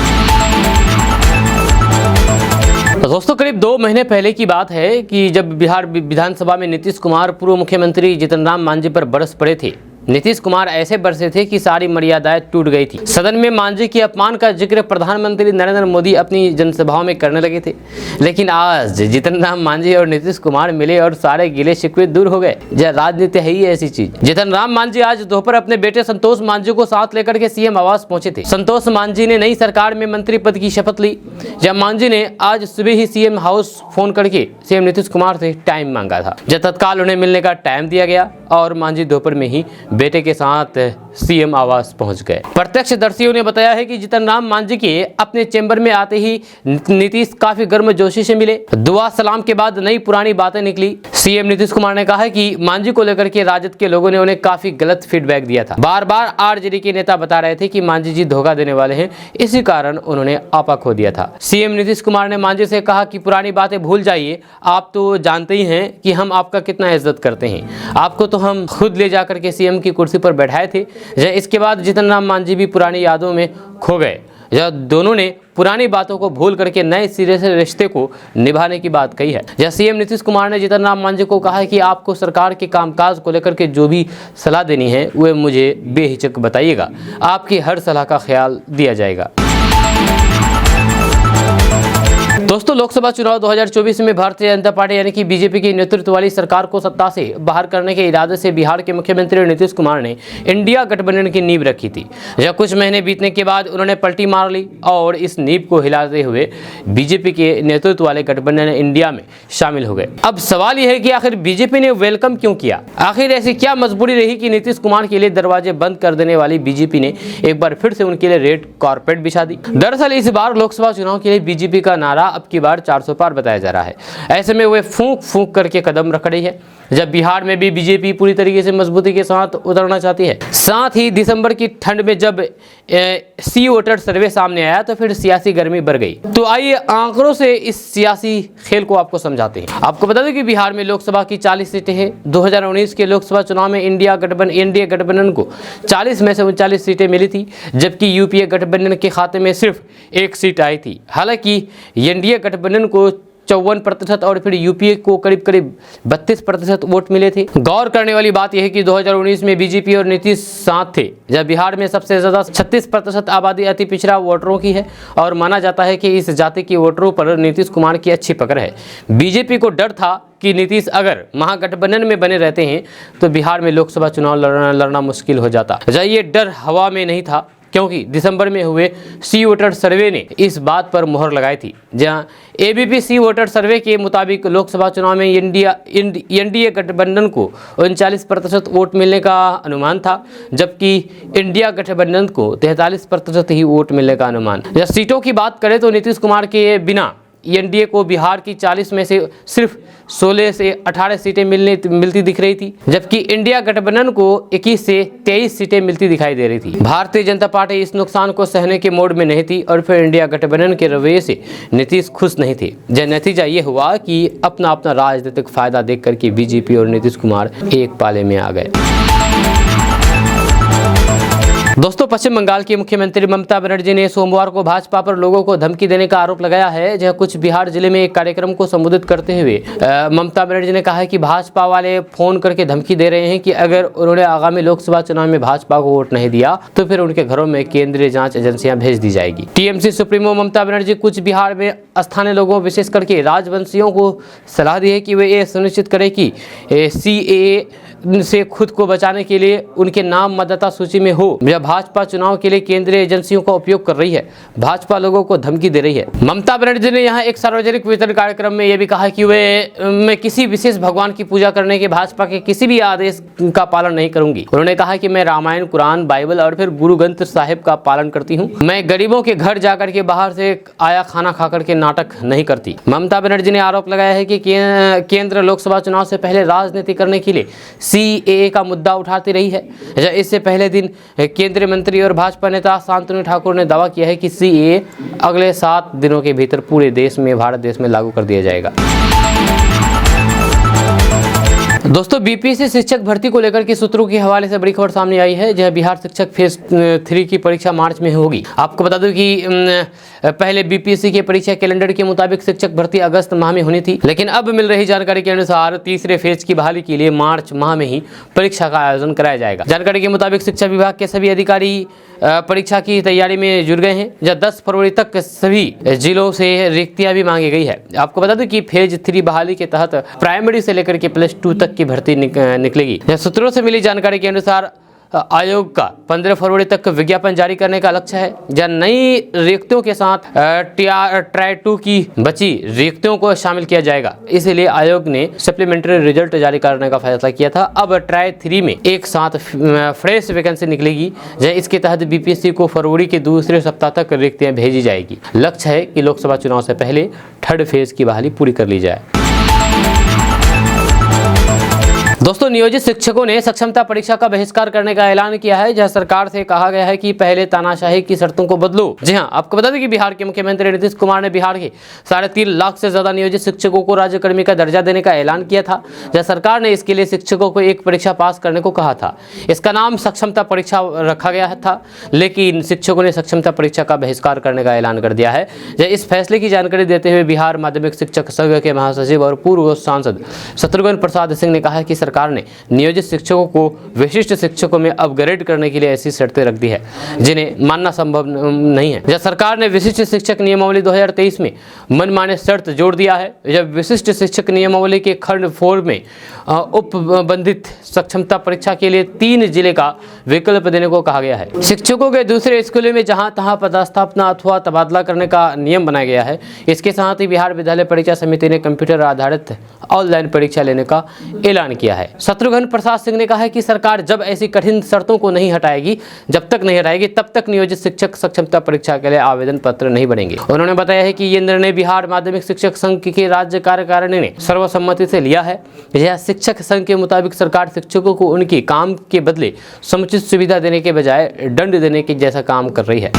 S1: दोस्तों, करीब 2 महीने पहले की बात है कि जब बिहार विधानसभा में नीतीश कुमार पूर्व मुख्यमंत्री जीतन राम मांझी पर बरस पड़े थे। नीतीश कुमार ऐसे बरसे थे कि सारी मर्यादाएं टूट गई थी। सदन में मांझी के अपमान का जिक्र प्रधानमंत्री नरेंद्र मोदी अपनी जनसभाओं में करने लगे थे। लेकिन आज जीतन राम मांझी और नीतीश कुमार मिले और सारे गिले शिकवे दूर हो गए। राजनीति है ही ऐसी चीज। जीतन राम मांझी आज दोपहर अपने बेटे संतोष मांझी को साथ लेकर के सीएम आवास पहुंचे थे। संतोष मांझी ने नई सरकार में मंत्री पद की शपथ ली। जब मांझी ने आज सुबह ही सीएम हाउस फोन करके सीएम नीतीश कुमार से टाइम मांगा था। जब तत्काल उन्हें मिलने का टाइम दिया गया और मांझी दोपहर में ही बेटे के साथ सीएम आवास पहुंच गए। प्रत्यक्षदर्शियों ने बताया है कि जीतन राम मांझी के अपने चेंबर में आते ही नीतीश काफी गर्मजोशी से मिले। दुआ सलाम के बाद नई पुरानी बातें निकली। सीएम नीतीश कुमार ने कहा है कि मांझी को लेकर के राजद के लोगों ने उन्हें काफी गलत फीडबैक दिया था। बार बार आरजेडी के नेता बता रहे थे कि मांझी जी धोखा देने वाले हैं, इसी कारण उन्होंने आपा खो दिया था। सीएम नीतीश कुमार ने मांझी से कहा कि पुरानी बातें भूल जाइए, आप तो जानते ही हैं कि हम आपका कितना इज्जत करते हैं। आपको तो हम खुद ले जाकर के सीएम की कुर्सी पर बैठाए थे। इसके बाद जीतन राम मांझी भी पुरानी यादों में खो गए। जब दोनों ने पुरानी बातों को भूल करके नए सिरे से रिश्ते को निभाने की बात कही है। जब सीएम नीतीश कुमार ने जीतन राम मांझी को कहा है कि आपको सरकार के कामकाज को लेकर के जो भी सलाह देनी है वह मुझे बेहिचक बताइएगा, आपकी हर सलाह का ख्याल दिया जाएगा। दोस्तों, लोकसभा चुनाव 2024 में भारतीय जनता पार्टी यानी कि बीजेपी की नेतृत्व वाली सरकार को सत्ता से बाहर करने के इरादे से बिहार के मुख्यमंत्री नीतीश कुमार ने इंडिया गठबंधन की नींव रखी थी। जब कुछ महीने बीतने के बाद उन्होंने पलटी मार ली और इस नींव को हिलाते हुए बीजेपी के नेतृत्व वाले गठबंधन इंडिया में शामिल हो गए। अब सवाल यह है कि आखिर बीजेपी ने वेलकम क्यों किया? आखिर ऐसी क्या मजबूरी रही कि नीतीश कुमार के लिए दरवाजे बंद कर देने वाली बीजेपी ने एक बार फिर से उनके लिए रेड कारपेट बिछा दी? दरअसल इस बार लोकसभा चुनाव के लिए बीजेपी का नारा अब की बार 400 पार बताया जा रहा है। ऐसे में वे फूंक फूंक करके कदम रख रही है। जब बिहार में भी बीजेपी पूरी तरीके से मजबूती के साथ उतरना चाहती है। साथ ही दिसंबर की ठंड में जब सी वोटर सर्वे सामने आया तो फिर सियासी गर्मी बढ़ गई। तो आइए आंकड़ों से इस सियासी खेल को आपको समझाते हैं। आपको बता दें कि बिहार में लोकसभा की 40 सीटें हैं। 2019 के लोकसभा चुनाव में एनडीए गठबंधन को 40 में से 39 सीटें मिली थी, जबकि यूपीए गठबंधन के खाते में सिर्फ 1 सीट आई थी। हालांकि एनडीए गठबंधन को 54% और फिर यूपीए को करीब 32% वोट मिले थे। गौर करने वाली बात यह है कि 2019 में बीजेपी और नीतीश साथ थे, जब बिहार में सबसे ज्यादा 36% आबादी अति पिछड़ा वोटरों की है और माना जाता है कि इस जाति के वोटरों पर नीतीश कुमार की अच्छी पकड़ है। बीजेपी को डर था कि नीतीश अगर महागठबंधन में बने रहते हैं तो बिहार में लोकसभा चुनाव लड़ना मुश्किल हो जाता। ये डर हवा में नहीं था, क्योंकि दिसंबर में हुए सी वोटर सर्वे ने इस बात पर मोहर लगाई थी। जहां एबीपी सी वोटर सर्वे के मुताबिक लोकसभा चुनाव में एनडीए गठबंधन को 39% वोट मिलने का अनुमान था, जबकि इंडिया गठबंधन को 43% ही वोट मिलने का अनुमान। जब सीटों की बात करें तो नीतीश कुमार के बिना एनडीए को बिहार की 40 में से सिर्फ 16 से 18 सीटें मिलती दिख रही थी, जबकि इंडिया गठबंधन को 21 से 23 सीटें मिलती दिखाई दे रही थी। भारतीय जनता पार्टी इस नुकसान को सहने के मोड में नहीं थी और फिर इंडिया गठबंधन के रवैये से नीतीश खुश नहीं थे। नतीजा ये हुआ कि अपना राजनीतिक फायदा देख करके बीजेपी और नीतीश कुमार एक पाले में आ गए। दोस्तों, पश्चिम बंगाल की मुख्यमंत्री ममता बनर्जी ने सोमवार को भाजपा पर लोगों को धमकी देने का आरोप लगाया है। जहां कुछ बिहार जिले में एक कार्यक्रम को संबोधित करते हुए ममता बनर्जी ने कहा है कि भाजपा वाले फोन करके धमकी दे रहे हैं कि अगर उन्होंने आगामी लोकसभा चुनाव में भाजपा को वोट नहीं दिया तो फिर उनके घरों में केंद्रीय जांच एजेंसियां भेज दी जाएगी। टीएमसी सुप्रीमो ममता बनर्जी कुछ बिहार में स्थानीय लोगों, विशेष करके राजवंशियों को सलाह दी है कि वे ये सुनिश्चित करें कि सीएए से खुद को बचाने के लिए उनके नाम मतदाता सूची में हो। जब भाजपा चुनाव के लिए केंद्रीय एजेंसियों का उपयोग कर रही है, भाजपा लोगों को धमकी दे रही है। ममता बनर्जी ने यहाँ एक सार्वजनिक वितरण कार्यक्रम में यह भी कहा कि मैं किसी विशेष भगवान की पूजा करने के भाजपा के किसी भी आदेश का पालन नहीं करूंगी। उन्होंने कहा कि मैं रामायण, कुरान, बाइबल और फिर गुरु ग्रंथ साहिब का पालन करती हूँ। मैं गरीबों के घर जाकर के बाहर से आया खाना खाकर के नाटक नहीं करती। ममता बनर्जी ने आरोप लगाया है कि केंद्र लोकसभा चुनाव से पहले राजनीति करने के लिए सीएए का मुद्दा उठाती रही है। इससे पहले दिन केंद्रीय मंत्री और भाजपा नेता शांतनु ठाकुर ने दावा किया है कि सीएए अगले 7 दिनों के भीतर पूरे देश में, भारत देश में लागू कर दिया जाएगा। दोस्तों, बीपीएससी शिक्षक भर्ती को लेकर के सूत्रों के हवाले से बड़ी खबर सामने आई है, जहां बिहार शिक्षक फेज 3 की परीक्षा मार्च में होगी। आपको बता दूं कि पहले बीपीएससी के परीक्षा कैलेंडर के मुताबिक शिक्षक भर्ती अगस्त माह में होनी थी, लेकिन अब मिल रही जानकारी के अनुसार तीसरे फेज की बहाली के लिए मार्च माह में ही परीक्षा का आयोजन कराया जाएगा। जानकारी के मुताबिक शिक्षा विभाग के सभी अधिकारी परीक्षा की तैयारी में जुट गए हैं, जब 10 फरवरी तक सभी जिलों से रिक्तियां भी मांगी गई है। आपको बता दूं कि फेज 3 बहाली के तहत प्राइमरी से लेकर के +2 तक की भर्ती निकलेगी। सूत्रों से मिली जानकारी के अनुसार आयोग का 15 फरवरी तक विज्ञापन जारी करने का लक्ष्य है, जहां नई रिक्तियों के साथ ट्राई 2 की बची रिक्तियों को शामिल किया जाएगा। इसलिए आयोग ने सप्लीमेंट्री रिजल्ट जारी करने का फैसला किया था। अब ट्राई 3 में एक साथ फ्रेश वैकेंसी निकलेगी, जहां इसके तहत बीपीएससी को फरवरी के दूसरे सप्ताह तक रिक्तियां भेजी जाएगी। लक्ष्य है कि लोकसभा चुनाव से पहले 3rd फेज की बहाली पूरी कर ली जाए। दोस्तों, नियोजित शिक्षकों ने सक्षमता परीक्षा का बहिष्कार करने का ऐलान किया है, जहां सरकार से कहा गया है कि पहले तानाशाही की शर्तों को बदलो। जी हां, आपको बता दें कि बिहार के मुख्यमंत्री नीतीश कुमार ने बिहार के 3.5 लाख से ज्यादा नियोजित शिक्षकों को राज्यकर्मी का दर्जा देने का ऐलान किया था, जहां सरकार ने इसके लिए शिक्षकों को एक परीक्षा पास करने को कहा था। इसका नाम सक्षमता परीक्षा रखा गया था, लेकिन शिक्षकों ने सक्षमता परीक्षा का बहिष्कार करने का ऐलान कर दिया है। इस फैसले की जानकारी देते हुए बिहार माध्यमिक शिक्षक संघ के महासचिव और पूर्व सांसद शत्रुघ्न प्रसाद सिंह ने कहा कि सरकार ने नियोजित शिक्षकों को विशिष्ट शिक्षकों में अपग्रेड करने के लिए ऐसी शर्तें रख दी है जिन्हें मानना संभव नहीं है। जब सरकार ने विशिष्ट शिक्षक नियमावली 2023 में मनमाने शर्त जोड़ दिया है, जब विशिष्ट शिक्षक नियमावली के खंड 4 में उपबंधित सक्षमता परीक्षा के लिए 3 जिले का विकल्प देने को कहा गया है। शिक्षकों के दूसरे स्कूलों में जहां तहां पदस्थापना अथवा तबादला करने का नियम बनाया गया है। इसके साथ ही बिहार विद्यालय परीक्षा समिति ने कंप्यूटर आधारित ऑनलाइन परीक्षा लेने का ऐलान किया है। शत्रुघ्न प्रसाद सिंह ने कहा है कि सरकार जब ऐसी कठिन शर्तों को नहीं हटाएगी, जब तक नहीं हटाएगी, तब तक नियोजित शिक्षक सक्षमता परीक्षा के लिए आवेदन पत्र नहीं बनेंगे। उन्होंने बताया है कि ये निर्णय बिहार माध्यमिक शिक्षक संघ की राज्य कार्यकारिणी ने सर्वसम्मति से लिया है। यह शिक्षक संघ के मुताबिक सरकार शिक्षकों को उनके काम के बदले समुचित सुविधा देने के बजाय दंड देने के जैसा काम कर रही है।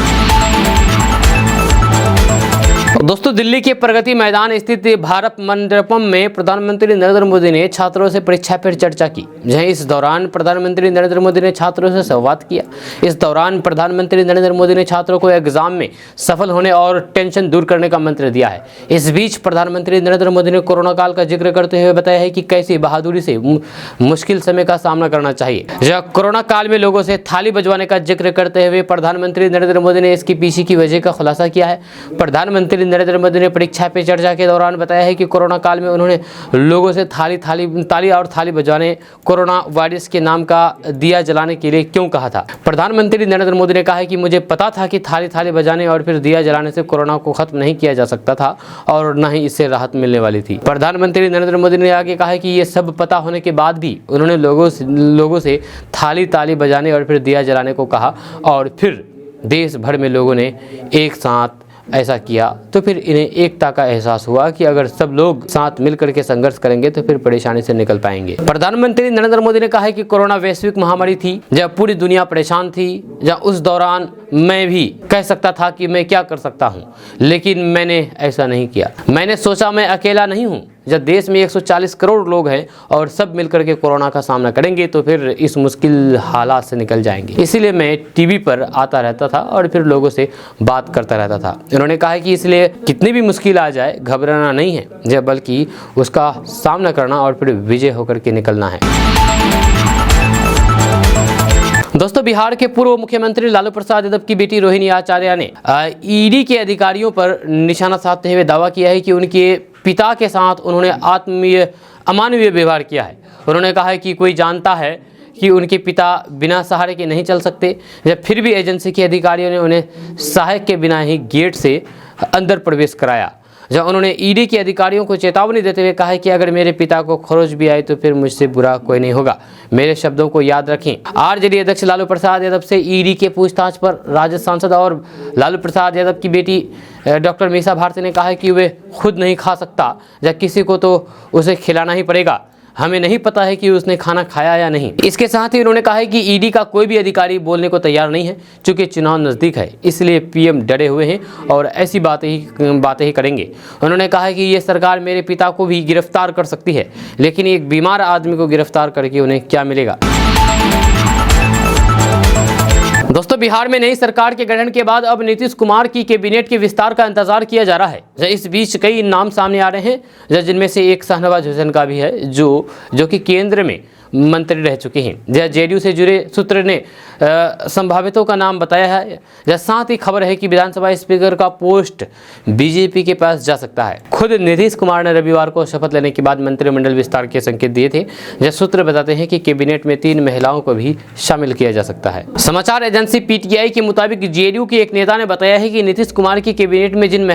S1: दोस्तों, दिल्ली के प्रगति मैदान स्थित भारत मंडपम में प्रधानमंत्री नरेंद्र मोदी ने छात्रों से परीक्षा पर चर्चा की। जहां इस दौरान प्रधानमंत्री नरेंद्र मोदी ने छात्रों से संवाद किया। इस दौरान प्रधानमंत्री नरेंद्र मोदी ने छात्रों को एग्जाम में सफल होने और टेंशन दूर करने का मंत्र दिया है। इस बीच प्रधानमंत्री नरेंद्र मोदी ने कोरोना काल का जिक्र करते हुए बताया है कि कैसी बहादुरी से मुश्किल समय का सामना करना चाहिए। जहां कोरोना काल में लोगों से थाली बजवाने का जिक्र करते हुए प्रधानमंत्री नरेंद्र मोदी ने इसके पीछे की वजह का खुलासा किया है। प्रधानमंत्री नरेंद्र मोदी ने परीक्षा पे चर्चा के दौरान बताया है कि कोरोना काल में उन्होंने लोगों से थाली बजाने, कोरोना वायरस के नाम का दिया जलाने के लिए क्यों कहा था। प्रधानमंत्री नरेंद्र मोदी ने कहा है कि मुझे पता था कि थाली बजाने और फिर दिया जलाने से कोरोना को खत्म नहीं किया जा सकता था और न ही इससे राहत मिलने वाली थी। प्रधानमंत्री नरेंद्र मोदी ने आगे कहा है कि ये सब पता होने के बाद भी उन्होंने लोगों से थाली बजाने और फिर दिया जलाने को कहा और फिर देश भर में लोगों ने एक साथ ऐसा किया तो फिर इन्हें एकता का एहसास हुआ कि अगर सब लोग साथ मिलकर के संघर्ष करेंगे तो फिर परेशानी से निकल पाएंगे। प्रधानमंत्री नरेंद्र मोदी ने कहा है कि कोरोना वैश्विक महामारी थी, जब पूरी दुनिया परेशान थी, जब उस दौरान मैं भी कह सकता था कि मैं क्या कर सकता हूं, लेकिन मैंने ऐसा नहीं किया। मैंने सोचा मैं अकेला नहीं हूं। जब देश में 140 करोड़ लोग हैं और सब मिलकर के कोरोना का सामना करेंगे तो फिर इस मुश्किल हालात से निकल जाएंगे। इसीलिए मैं टीवी पर आता रहता था और फिर लोगों से बात करता रहता था। उन्होंने कहा है कि इसलिए कितनी भी मुश्किल आ जाए घबराना नहीं है, बल्कि उसका सामना करना और फिर विजय होकर के निकलना है। दोस्तों, बिहार के पूर्व मुख्यमंत्री लालू प्रसाद यादव की बेटी रोहिणी आचार्य ने ईडी के अधिकारियों पर निशाना साधते हुए दावा किया है कि उनके पिता के साथ उन्होंने अमानवीय व्यवहार किया है। उन्होंने कहा है कि कोई जानता है कि उनके पिता बिना सहारे के नहीं चल सकते, जब फिर भी एजेंसी के अधिकारियों ने उन्हें सहायक के बिना ही गेट से अंदर प्रवेश कराया। जब उन्होंने ईडी के अधिकारियों को चेतावनी देते हुए कहा है कि अगर मेरे पिता को खरोच भी आई तो फिर मुझसे बुरा कोई नहीं होगा, मेरे शब्दों को याद रखें। आरजेडी अध्यक्ष लालू प्रसाद यादव से ईडी के पूछताछ पर राजद सांसद और लालू प्रसाद यादव की बेटी डॉक्टर मीसा भारती ने कहा है कि वे खुद नहीं खा सकता, जब किसी को तो उसे खिलाना ही पड़ेगा, हमें नहीं पता है कि उसने खाना खाया या नहीं। इसके साथ ही उन्होंने कहा है कि ईडी का कोई भी अधिकारी बोलने को तैयार नहीं है, क्योंकि चुनाव नज़दीक है, इसलिए पीएम डरे हुए हैं और ऐसी बातें ही करेंगे। उन्होंने कहा है कि ये सरकार मेरे पिता को भी गिरफ्तार कर सकती है, लेकिन एक बीमार आदमी को गिरफ्तार करके उन्हें क्या मिलेगा। दोस्तों, बिहार में नई सरकार के गठन के बाद अब नीतीश कुमार की कैबिनेट के विस्तार का इंतजार किया जा रहा है। इस बीच कई नाम सामने आ रहे हैं, जिनमें से एक शाहनवाज हुसैन का भी है, जो कि केंद्र में मंत्री रह चुके हैं। जेडीयू से जुड़े सूत्र ने संभावितों का नाम बताया है। साथ ही खबर है कि विधानसभा स्पीकर का पोस्ट बीजेपी के पास जा सकता है। खुद नीतीश कुमार ने रविवार को शपथ लेने के बाद मंत्रिमंडल विस्तार के संकेत दिए थे। सूत्र बताते हैं कि कैबिनेट में 3 महिलाओं को भी शामिल किया जा सकता है। समाचार एजेंसी पीटीआई के मुताबिक जेडीयू के एक नेता ने बताया है कि नीतीश कुमार की कैबिनेट में जिन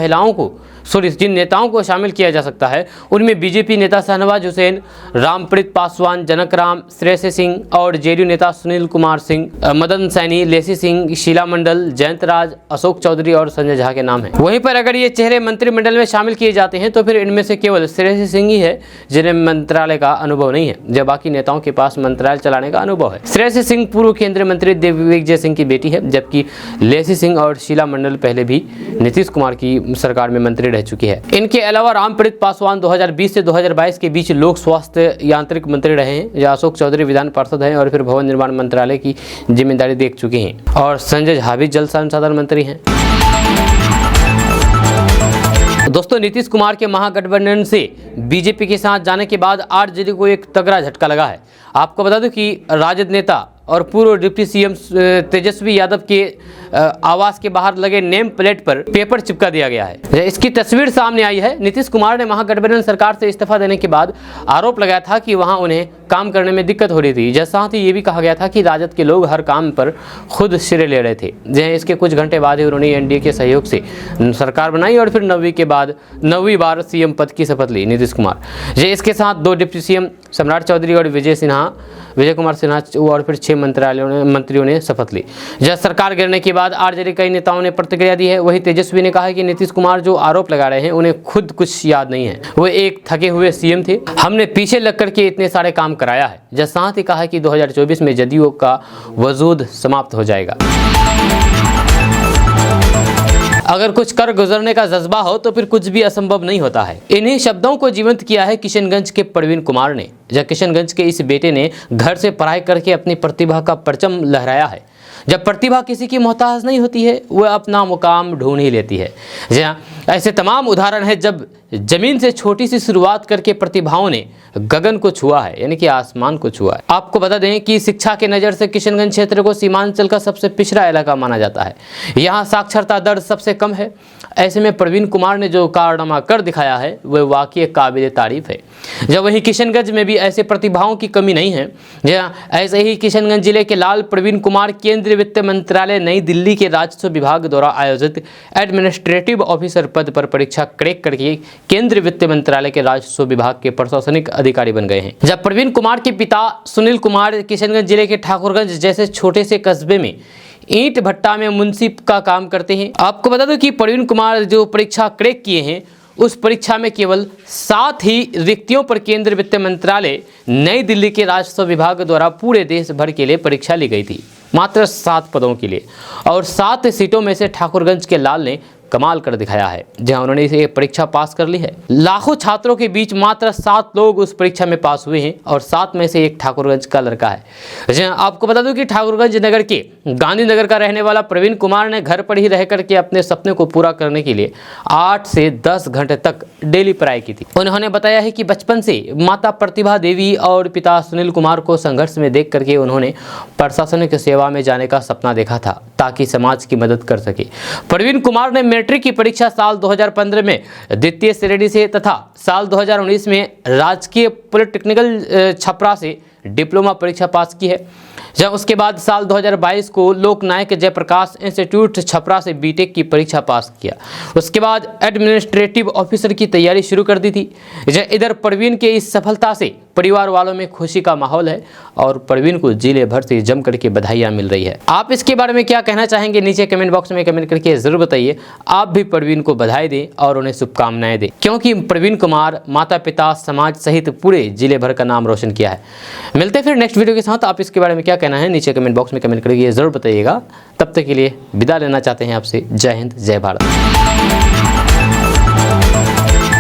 S1: नेताओं को शामिल किया जा सकता है, उनमें बीजेपी नेता शाहनवाज हुसैन, रामप्रीत पासवान, जनक राम, श्रेयसी सिंह और जेडीयू नेता सुनील कुमार सिंह, मदन सैनी, लेसी सिंह, शीला मंडल, जयंत राज, अशोक चौधरी और संजय झा के नाम हैं। वहीं पर अगर ये चेहरे मंत्रिमंडल में शामिल किए जाते हैं तो फिर इनमें से केवल श्रेयसी सिंह ही है जिन्हें मंत्रालय का अनुभव नहीं है, जब बाकी नेताओं के पास मंत्रालय चलाने का अनुभव है। श्रेयसी सिंह पूर्व केंद्रीय मंत्री दिग्विजय सिंह की बेटी है, जबकि लेसी सिंह और शीला मंडल पहले भी नीतीश कुमार की सरकार में मंत्री रह चुकी है। इनके अलावा रामप्रीत पासवान 2020 से 2022 के बीच लोक स्वास्थ्य यांत्रिक मंत्री रहे हैं, या अशोक चौधरी विधान पार्षद हैं और फिर भवन निर्माण मंत्रालय की जिम्मेदारी देख चुके हैं, और संजय झा भी जल संसाधन मंत्री हैं। दोस्तों, नीतीश कुमार के महागठबंधन से बीजेपी के साथ जाने के बाद आरजेडी को एक तगड़ा झटका लगा है। आपको बता दूं कि राजद नेता और पूर्व डिप्टी सीएम तेजस्वी यादव के आवास के बाहर लगे नेम प्लेट पर पेपर चिपका दिया गया है। इसकी तस्वीर सामने आई है। नीतीश कुमार ने महागठबंधन सरकार से इस्तीफा देने के बाद आरोप लगाया था कि वहां उन्हें काम करने में दिक्कत हो रही थी। साथ ही ये भी कहा गया था कि राजद के लोग हर काम पर खुद श्रेय ले रहे थे। इसके कुछ घंटे बाद ही उन्होंने एनडीए के सहयोग से सरकार बनाई और फिर 9वीं बार सीएम पद की शपथ ली नीतीश कुमार। इसके साथ 2 डिप्टी सीएम सम्राट चौधरी और विजय कुमार सिन्हा और फिर 6 मंत्रियों ने शपथ ली। जब सरकार गिरने के बाद आरजेडी कई नेताओं ने प्रतिक्रिया दी है। वहीं तेजस्वी ने कहा है कि नीतीश कुमार जो आरोप लगा रहे हैं उन्हें खुद कुछ याद नहीं है, वो एक थके हुए सीएम थे, हमने पीछे लग करके इतने सारे काम कराया है। साथ ही कहा है कि 2024 में जदयू का वजूद समाप्त हो जाएगा। अगर कुछ कर गुजरने का जज्बा हो तो फिर कुछ भी असंभव नहीं होता है। इन्हीं शब्दों को जीवंत किया है किशनगंज के प्रवीण कुमार ने, जब किशनगंज के इस बेटे ने घर से पढ़ाई करके अपनी प्रतिभा का परचम लहराया है। जब प्रतिभा किसी की मोहताज नहीं होती है, वह अपना मुकाम ढूंढ ही लेती है। जी हाँ, ऐसे तमाम उदाहरण है जब जमीन से छोटी सी शुरुआत करके प्रतिभाओं ने गगन को छुआ है, यानी कि आसमान को छुआ है। आपको बता दें कि शिक्षा के नज़र से किशनगंज क्षेत्र को सीमांचल का सबसे पिछड़ा इलाका माना जाता है। यहाँ साक्षरता दर सबसे कम है। ऐसे में प्रवीण कुमार ने जो कारनामा कर दिखाया है वह वाकई काबिल तारीफ है। जब वहीं किशनगंज में भी ऐसे प्रतिभाओं की कमी नहीं है। जहाँ ऐसे ही किशनगंज जिले के लाल प्रवीण कुमार केंद्रीय वित्त मंत्रालय नई दिल्ली के राजस्व विभाग द्वारा आयोजित एडमिनिस्ट्रेटिव ऑफिसर पद पर परीक्षा क्रैक करके केंद्रीय वित्त मंत्रालय के राजस्व विभाग के प्रशासनिक अधिकारी बन गए हैं। जब प्रवीण कुमार के पिता सुनील कुमार किशनगंज जिले के ठाकुरगंज जैसे छोटे से कस्बे में ईंट भट्टा में मुंशी का काम करते हैं। आपको बता दो कि प्रवीण कुमार जो परीक्षा क्रैक किए हैं उस परीक्षा में केवल 7 ही रिक्तियों पर केंद्रीय वित्त मंत्रालय नई दिल्ली के राजस्व विभाग द्वारा पूरे देश भर के लिए परीक्षा ली गई थी, मात्र 7 पदों के लिए। और 7 सीटों में से ठाकुरगंज के लाल ने कमाल कर दिखाया है, जहां उन्होंने इसे परीक्षा पास कर ली है। लाखों छात्रों के बीच मात्र 7 लोग उस परीक्षा में पास हुए हैं और 7 में से एक ठाकुरगंज का लड़का है। जहां आपको बता दूं कि ठाकुरगंज नगर के गांधीनगर का रहने वाला प्रवीण कुमार ने घर पर ही रह करके अपने सपने को पूरा करने के लिए 8 से 10 घंटे तक डेली पढ़ाई की थी। उन्होंने बताया है कि बचपन से माता प्रतिभा देवी और पिता सुनील कुमार को संघर्ष में देख करके उन्होंने प्रशासनिक सेवा में जाने का सपना देखा था ताकि समाज की मदद कर सके। प्रवीण कुमार ने मिलिट्री की परीक्षा साल 2015 में द्वितीय श्रेणी से तथा साल 2019 में राजकीय पॉलिटेक्निकल छपरा से डिप्लोमा परीक्षा पास की है। जब उसके बाद साल 2022 को लोकनायक जयप्रकाश इंस्टीट्यूट छपरा से बीटेक की परीक्षा पास किया। उसके बाद एडमिनिस्ट्रेटिव ऑफिसर की तैयारी शुरू कर दी थी। इधर प्रवीण के इस सफलता से परिवार वालों में खुशी का माहौल है और प्रवीण को जिले भर से जम करके बधाइयां मिल रही है। आप इसके बारे में क्या कहना चाहेंगे, नीचे कमेंट बॉक्स में कमेंट करके जरूर बताइए। आप भी प्रवीण को बधाई दें और उन्हें शुभकामनाएं दें, क्योंकि प्रवीण कुमार माता पिता समाज सहित पूरे जिले भर का नाम रोशन किया है। मिलते हैं फिर नेक्स्ट वीडियो के साथ। आप इसके बारे में क्या कहना है नीचे कमेंट बॉक्स में कमेंट करके जरूर बताइएगा। तब तक के लिए विदा लेना चाहते हैं आपसे। जय हिंद, जय भारत।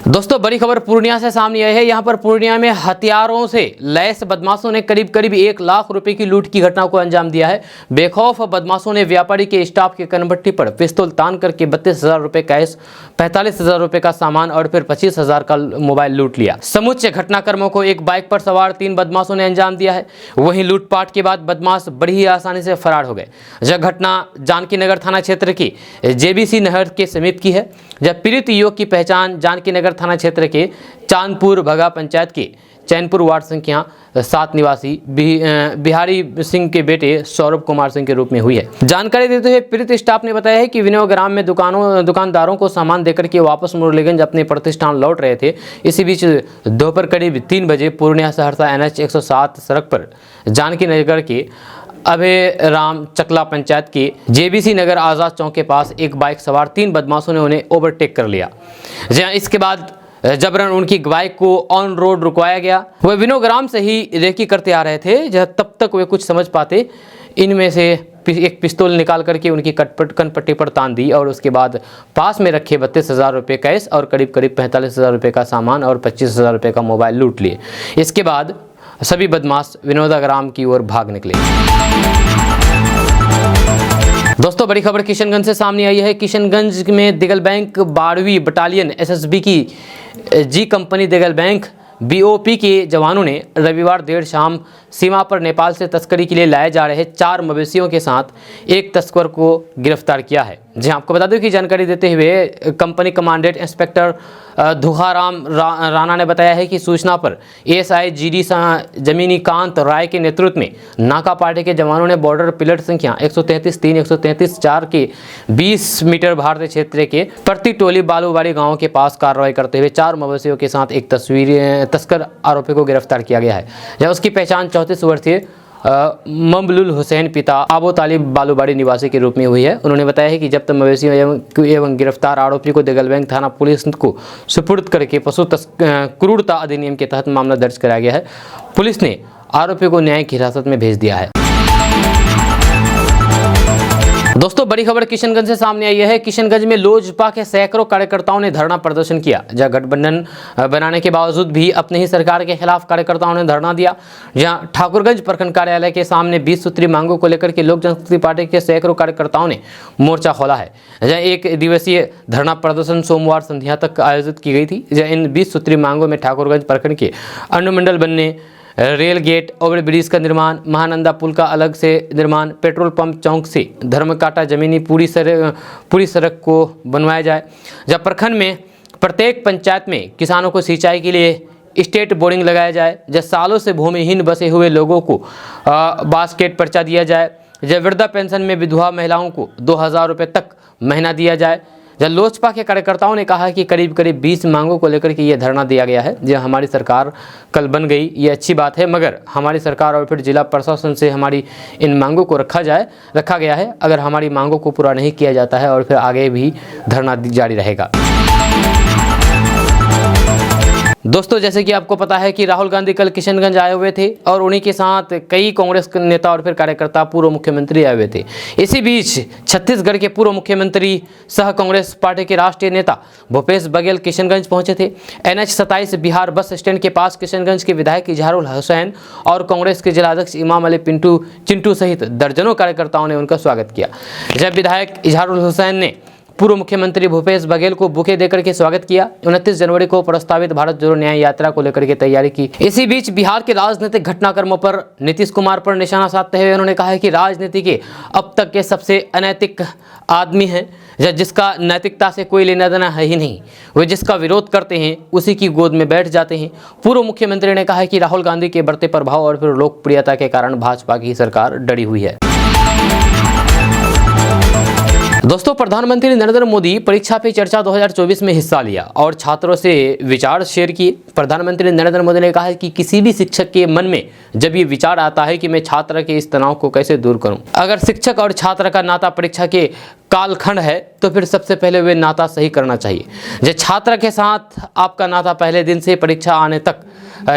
S1: दोस्तों बड़ी खबर पूर्णिया से सामने आई है। यहाँ पर पूर्णिया में हथियारों से लैस बदमाशों ने करीब 1 लाख रुपए की लूट की घटना को अंजाम दिया है। बेखौफ बदमाशों ने व्यापारी के स्टाफ के कनबट्टी पर पिस्तौल तान करके 32,000 रुपए कैश, 45,000 रुपए का सामान और फिर 25,000 का मोबाइल लूट लिया। समूचे घटनाक्रमों को एक बाइक पर सवार 3 बदमाशों ने अंजाम दिया है। वहीं लूटपाट के बाद बदमाश बड़ी ही आसानी से फरार हो गए। यह घटना जानकी नगर थाना क्षेत्र की जेबीसी नहर के समीप की है। जब पीड़ित युवक की पहचान जानकी नगर थाना क्षेत्र के चांदपुर भगा पंचायत के चैनपुर वार्ड संख्या 7 निवासी बिहारी सिंह के बेटे सौरभ कुमार सिंह के रूप में हुई है। जानकारी देते हुए पीड़ित स्टाफ ने बताया है कि विनय ग्राम में दुकानदारों को सामान देकर के वापस मुरलीगंज अपने प्रतिष्ठान लौट रहे थे। इसी बीच दोपहर करीब 3 बजे पूर्णिया सहरसा NH 107 सड़क पर जानकी नगर के अभय राम चकला पंचायत के जेबीसी नगर आज़ाद चौक के पास एक बाइक सवार 3 बदमाशों ने उन्हें ओवरटेक कर लिया। इसके बाद जबरन उनकी बाइक को ऑन रोड रुकवाया गया। वह विनोग्राम से ही रेकी करते आ रहे थे। जब तब तक वे कुछ समझ पाते, इनमें से एक पिस्तौल निकाल करके उनकी कनपट्टी पर तान दी और उसके बाद पास में रखे 32,000 रुपये कैश और करीब 45,000 रुपये का सामान और 25,000 रुपये का मोबाइल लूट लिए। इसके बाद सभी बदमाश विनोदा ग्राम की ओर भाग निकले। दोस्तों बड़ी खबर किशनगंज से सामने आई है। किशनगंज में दिगल बैंक 12वीं बटालियन SSB की जी कंपनी दिगल बैंक BOP के जवानों ने रविवार देर शाम सीमा पर नेपाल से तस्करी के लिए लाए जा रहे 4 मवेशियों के साथ एक तस्कर को गिरफ्तार किया है। जी आपको बता दूं कि जानकारी देते हुए कंपनी कमांडेंट इंस्पेक्टर धुखाराम राणा ने बताया है कि सूचना पर ASI GD जमीनीकांत राय के नेतृत्व में नाका पार्टी के जवानों ने बॉर्डर पिलट संख्या 133-3 133-4 के 20 मीटर भारतीय क्षेत्र के प्रति टोली बालूवाड़ी गांव के पास कार्रवाई करते हुए 4 मवेशियों के साथ एक तस्कर आरोपी को गिरफ्तार किया गया है। जब उसकी पहचान 34 वर्षीय ममलुल हुसैन पिता आबो तालिब बालूबाड़ी निवासी के रूप में हुई है। उन्होंने बताया है कि जब्त मवेशियों एवं गिरफ्तार आरोपी को दिगल बैंक थाना पुलिस को सुपुर्द करके पशु क्रूरता अधिनियम के तहत मामला दर्ज कराया गया है। पुलिस ने आरोपी को न्यायिक हिरासत में भेज दिया है। दोस्तों बड़ी खबर किशनगंज से सामने आई है। किशनगंज में लोजपा के सैकड़ों कार्यकर्ताओं ने धरना प्रदर्शन किया। जहां गठबंधन बनाने के बावजूद भी अपने ही सरकार के खिलाफ कार्यकर्ताओं ने धरना दिया। जहां ठाकुरगंज प्रखंड कार्यालय के सामने 20 सूत्री मांगों को लेकर के लोक जनशक्ति पार्टी के सैकड़ों कार्यकर्ताओं ने मोर्चा खोला है। जहां 1 दिवसीय धरना प्रदर्शन सोमवार संध्या तक आयोजित की गई थी। जहां इन 20 सूत्री मांगों में ठाकुरगंज प्रखंड के अनुमंडल बनने, रेल गेट, ओवर ब्रिज का निर्माण, महानंदा पुल का अलग से निर्माण, पेट्रोल पंप चौक से धर्मकाटा जमीनी पूरी सड़क को बनवाया जाए। जब प्रखंड में प्रत्येक पंचायत में किसानों को सिंचाई के लिए स्टेट बोरिंग लगाया जाए। जब सालों से भूमिहीन बसे हुए लोगों को बास्केट पर्चा दिया जाए। जब वृद्धा पेंशन में विधवा महिलाओं को 2,000 रुपये तक महीना दिया जाए। जब लोजपा के कार्यकर्ताओं ने कहा कि करीब 20 मांगों को लेकर के ये धरना दिया गया है। जब हमारी सरकार कल बन गई, ये अच्छी बात है, मगर हमारी सरकार और फिर जिला प्रशासन से हमारी इन मांगों को रखा गया है। अगर हमारी मांगों को पूरा नहीं किया जाता है और फिर आगे भी धरना जारी रहेगा। दोस्तों जैसे कि आपको पता है कि राहुल गांधी कल किशनगंज आए हुए थे और उन्हीं के साथ कई कांग्रेस नेता और फिर कार्यकर्ता पूर्व मुख्यमंत्री आए हुए थे। इसी बीच छत्तीसगढ़ के पूर्व मुख्यमंत्री सह कांग्रेस पार्टी के राष्ट्रीय नेता भूपेश बघेल किशनगंज पहुंचे थे। NH 27 बिहार बस स्टैंड के पास किशनगंज के विधायक इजहारुल हुसैन और कांग्रेस के जिलाध्यक्ष इमाम अली चिंटू सहित दर्जनों कार्यकर्ताओं ने उनका स्वागत किया। जब विधायक इजहारुल हुसैन ने पूर्व मुख्यमंत्री भूपेश बघेल को बुके देकर के स्वागत किया। 29 जनवरी को प्रस्तावित भारत जोड़ो न्याय यात्रा को लेकर के तैयारी की। इसी बीच बिहार के राजनीतिक घटनाक्रमों पर नीतीश कुमार पर निशाना साधते हुए उन्होंने कहा है कि राजनीति के अब तक के सबसे अनैतिक आदमी हैं, जिसका नैतिकता से कोई लेना देना है ही नहीं। वे जिसका विरोध करते हैं उसी की गोद में बैठ जाते हैं। पूर्व मुख्यमंत्री ने कहा है कि राहुल गांधी के बढ़ते प्रभाव और फिर लोकप्रियता के कारण भाजपा की सरकार डरी हुई है। दोस्तों, प्रधानमंत्री नरेंद्र मोदी परीक्षा पे चर्चा 2024 में हिस्सा लिया और छात्रों से विचार शेयर किए। प्रधानमंत्री नरेंद्र मोदी ने कहा है कि किसी भी शिक्षक के मन में जब ये विचार आता है कि मैं छात्र के इस तनाव को कैसे दूर करूं, अगर शिक्षक और छात्र का नाता परीक्षा के कालखंड है तो फिर सबसे पहले वे नाता सही करना चाहिए। जब छात्र के साथ आपका नाता पहले दिन से परीक्षा आने तक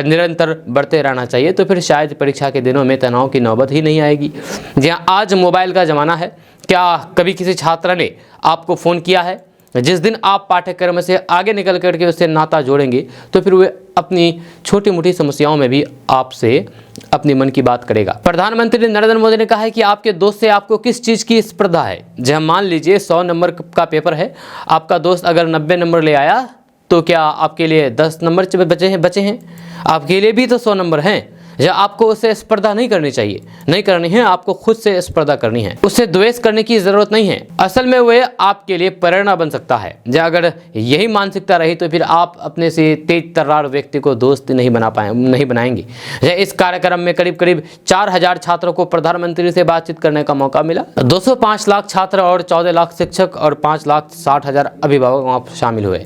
S1: निरंतर बढ़ते रहना चाहिए तो फिर शायद परीक्षा के दिनों में तनाव की नौबत ही नहीं आएगी। जहाँ आज मोबाइल का ज़माना है, क्या कभी किसी छात्र ने आपको फ़ोन किया है? जिस दिन आप पाठ्यक्रम से आगे निकल करके उससे नाता जोड़ेंगे तो फिर वे अपनी छोटी मोटी समस्याओं में भी आपसे अपनी मन की बात करेगा। प्रधानमंत्री नरेंद्र मोदी ने कहा है कि आपके दोस्त से आपको किस चीज़ की स्पर्धा है। जहाँ मान लीजिए 100 नंबर का पेपर है, आपका दोस्त अगर 90 नंबर ले आया तो क्या आपके लिए 10 नंबर बचे हैं? आपके लिए भी तो 100 नंबर हैं। या आपको उससे स्पर्धा नहीं करनी चाहिए, नहीं करनी है, आपको खुद से स्पर्धा करनी है। उससे द्वेष करने की जरूरत नहीं है। असल में वह आपके लिए प्रेरणा बन सकता है। या अगर यही मानसिकता रही तो फिर आप अपने से तेज तर्रार व्यक्ति को दोस्त नहीं बनाएंगे। इस कार्यक्रम में करीब करीब 4000 छात्रों को प्रधानमंत्री से बातचीत करने का मौका मिला। 205 लाख छात्र और 14 लाख शिक्षक और 5,60,000 अभिभावक वहाँ शामिल हुए।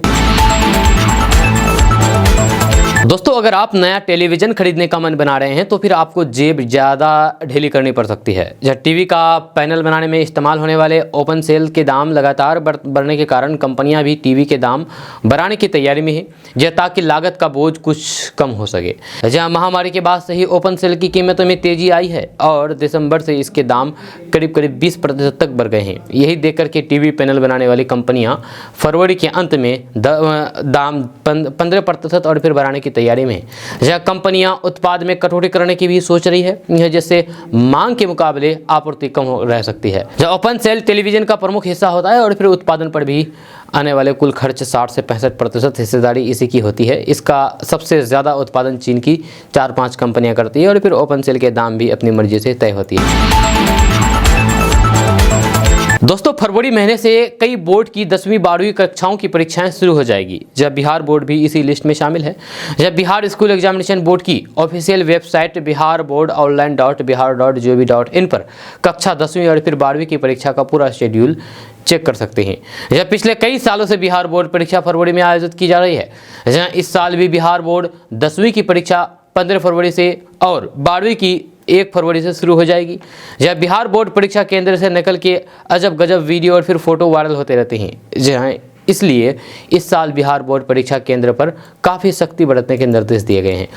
S1: दोस्तों, अगर आप नया टेलीविज़न खरीदने का मन बना रहे हैं तो फिर आपको जेब ज़्यादा ढीली करनी पड़ सकती है। जब टीवी का पैनल बनाने में इस्तेमाल होने वाले ओपन सेल के दाम लगातार बढ़ने के कारण कंपनियां भी टीवी के दाम बढ़ाने की तैयारी में है, ताकि लागत का बोझ कुछ कम हो सके। जहां महामारी के बाद से ही ओपन सेल की कीमतों में तेज़ी आई है और दिसंबर से इसके दाम करीब करीब 20% तक बढ़ गए हैं। यही देख कर के टीवी पैनल बनाने वाली कंपनियाँ फरवरी के अंत में दाम 15% और फिर बढ़ाने की तैयारी में है। यह कंपनियां उत्पाद में कटौती करने की भी सोच रही है, जिससे मांग के मुकाबले आपूर्ति कम रह सकती है। जब ओपन सेल टेलीविजन का प्रमुख हिस्सा होता है और फिर उत्पादन पर भी आने वाले कुल खर्च 60 से 65% हिस्सेदारी इसी की होती है। इसका सबसे ज़्यादा उत्पादन चीन की 4-5 कंपनियां करती है और फिर ओपन सेल के दाम भी अपनी मर्जी से तय होती है। दोस्तों, फरवरी महीने से कई बोर्ड की 10वीं 12वीं कक्षाओं की परीक्षाएं शुरू हो जाएगी। जब बिहार बोर्ड भी इसी लिस्ट में शामिल है। जब बिहार स्कूल एग्जामिनेशन बोर्ड की ऑफिशियल वेबसाइट biharboardonline.bihar.gov.in पर कक्षा 10वीं और फिर 12वीं की परीक्षा का पूरा शेड्यूल चेक कर सकते हैं। यह पिछले कई सालों से बिहार बोर्ड परीक्षा फरवरी में आयोजित की जा रही है। जहाँ इस साल भी बिहार बोर्ड 10वीं की परीक्षा 15 फरवरी से और 12वीं की 1 फरवरी से शुरू हो जाएगी। जब बिहार बोर्ड परीक्षा केंद्र से निकल के अजब गजब वीडियो और फिर फोटो वायरल होते रहते हैं, जहाँ इसलिए इस साल बिहार बोर्ड परीक्षा केंद्र पर काफ़ी सख्ती बरतने के निर्देश दिए गए हैं।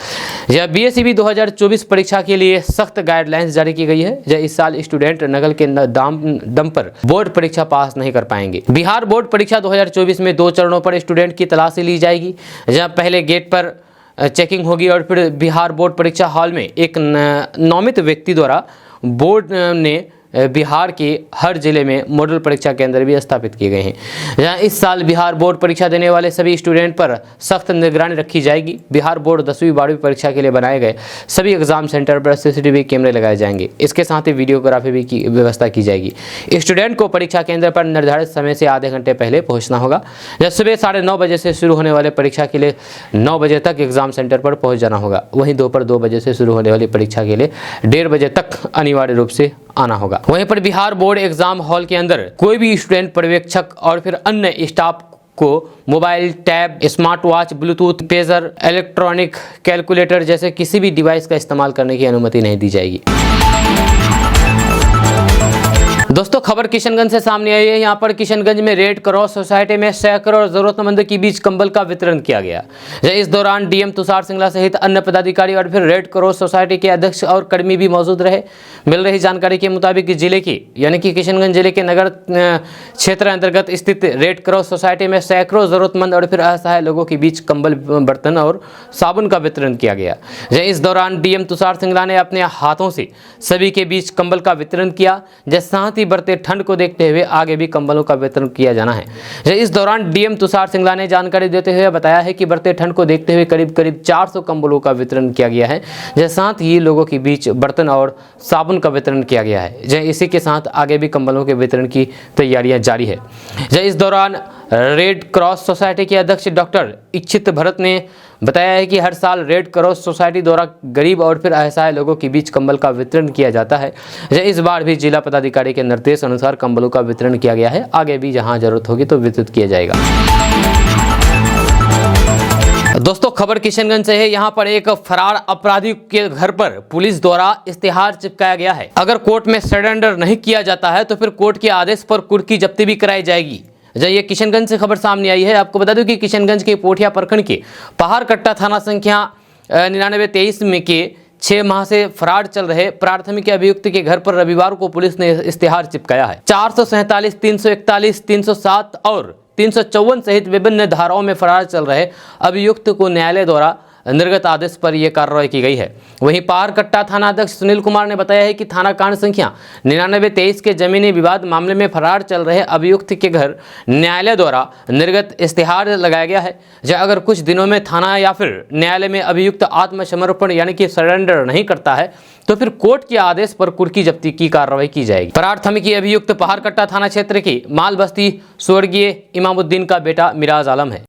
S1: यह BSEB 2024 परीक्षा के लिए सख्त गाइडलाइंस जारी की गई है। जब इस साल स्टूडेंट नकल के दम पर बोर्ड परीक्षा पास नहीं कर पाएंगे। बिहार बोर्ड परीक्षा 2024 में 2 चरणों पर स्टूडेंट की तलाशी ली जाएगी। जहाँ पहले गेट पर चेकिंग होगी और फिर बिहार बोर्ड परीक्षा हॉल में एक नामित व्यक्ति द्वारा बोर्ड ने बिहार के हर जिले में मॉडल परीक्षा केंद्र भी स्थापित किए गए हैं। जहां इस साल बिहार बोर्ड परीक्षा देने वाले सभी स्टूडेंट पर सख्त निगरानी रखी जाएगी। बिहार बोर्ड 10वीं 12वीं परीक्षा के लिए बनाए गए सभी एग्जाम सेंटर पर CCTV कैमरे लगाए जाएंगे। इसके साथ ही वीडियोग्राफी भी की व्यवस्था की जाएगी। स्टूडेंट को परीक्षा केंद्र पर निर्धारित समय से आधे घंटे पहले पहुँचना होगा। जब सुबह 9:30 बजे से शुरू होने वाले परीक्षा के लिए 9 बजे तक एग्जाम सेंटर पर पहुँच जाना होगा। वहीं दोपहर 2 बजे से शुरू होने वाली परीक्षा के लिए 1:30 बजे तक अनिवार्य रूप से आना होगा। वहीं पर बिहार बोर्ड एग्जाम हॉल के अंदर कोई भी स्टूडेंट, पर्यवेक्षक और फिर अन्य स्टाफ को mobile, tab, smart watch, Bluetooth, pager, electronic calculator जैसे किसी भी डिवाइस का इस्तेमाल करने की अनुमति नहीं दी जाएगी। दोस्तों, खबर किशनगंज से सामने आई है। यहाँ पर किशनगंज में रेड क्रॉस सोसाइटी में सैकड़ों जरूरतमंद के बीच कंबल का वितरण किया गया। इस दौरान DM तुषार सिंगला सहित अन्य पदाधिकारी और फिर रेड क्रॉस सोसाइटी के अध्यक्ष और कर्मी भी मौजूद रहे। मिल रही जानकारी के मुताबिक जिले की यानी कि किशनगंज जिले के नगर क्षेत्र अंतर्गत स्थित रेड क्रॉस सोसाइटी में सैकड़ों जरूरतमंद और फिर असहाय लोगों के बीच कंबल, बर्तन और साबुन का वितरण किया गया। इस दौरान DM तुषार सिंगला ने अपने हाथों से सभी के बीच कंबल का वितरण किया। साथ ही बढ़ते ठंड को देखते हुए आगे भी कंबलों का वितरण किया जाना है। इस दौरान डीएम तुषार सिंगला ने जानकारी देते हुए बताया है कि बढ़ते ठंड को देखते हुए करीब 400 कंबलों का वितरण किया गया है। साथ ही लोगों के बीच बर्तन और साबुन का वितरण किया गया है। इसी के साथ आगे भी कंबलों के वितरण की तैयारियां जारी है। इस दौरान रेड क्रॉस सोसाइटी के अध्यक्ष डॉक्टर इच्छित भरत ने बताया है कि हर साल रेड क्रॉस सोसाइटी द्वारा गरीब और फिर असहाय लोगों के बीच कंबल का वितरण किया जाता है। इस बार भी जिला पदाधिकारी के निर्देश अनुसार कंबलों का वितरण किया गया है। आगे भी जहां जरूरत होगी तो वितरित किया जाएगा। दोस्तों, खबर किशनगंज से है। यहाँ पर एक फरार अपराधी के घर पर पुलिस द्वारा इश्तेहार चिपकाया गया है। अगर कोर्ट में सरेंडर नहीं किया जाता है तो फिर कोर्ट के आदेश पर कुर्की जब्ती भी कराई जाएगी। ये किशनगंज से खबर सामने आई है। आपको बता दूं कि किशनगंज के पोठिया प्रखंड के पहाड़कट्टा थाना संख्या 9923 में के 6 माह से फरार चल रहे प्राथमिक अभियुक्त के घर पर रविवार को पुलिस ने इश्तेहार चिपकाया है। 447, 341, 307 और 354 सहित विभिन्न धाराओं में फरार चल रहे अभियुक्त को न्यायालय द्वारा निर्गत आदेश पर यह कार्रवाई की गई है। वहीं पहाड़कट्टा थाना अध्यक्ष सुनील कुमार ने बताया है कि थाना कांड संख्या 9923 के जमीनी विवाद मामले में फरार चल रहे अभियुक्त के घर न्यायालय द्वारा निर्गत इश्तेहार लगाया गया है। अगर कुछ दिनों में थाना या फिर न्यायालय में अभियुक्त आत्मसमर्पण यानी कि सरेंडर नहीं करता है तो फिर कोर्ट के आदेश पर कुर्की जब्ती की कार्रवाई की जाएगी। फरार थमिकी अभियुक्त पहाड़कट्टा थाना क्षेत्र की माल बस्ती स्वर्गीय इमामुद्दीन का बेटा मिराज आलम है।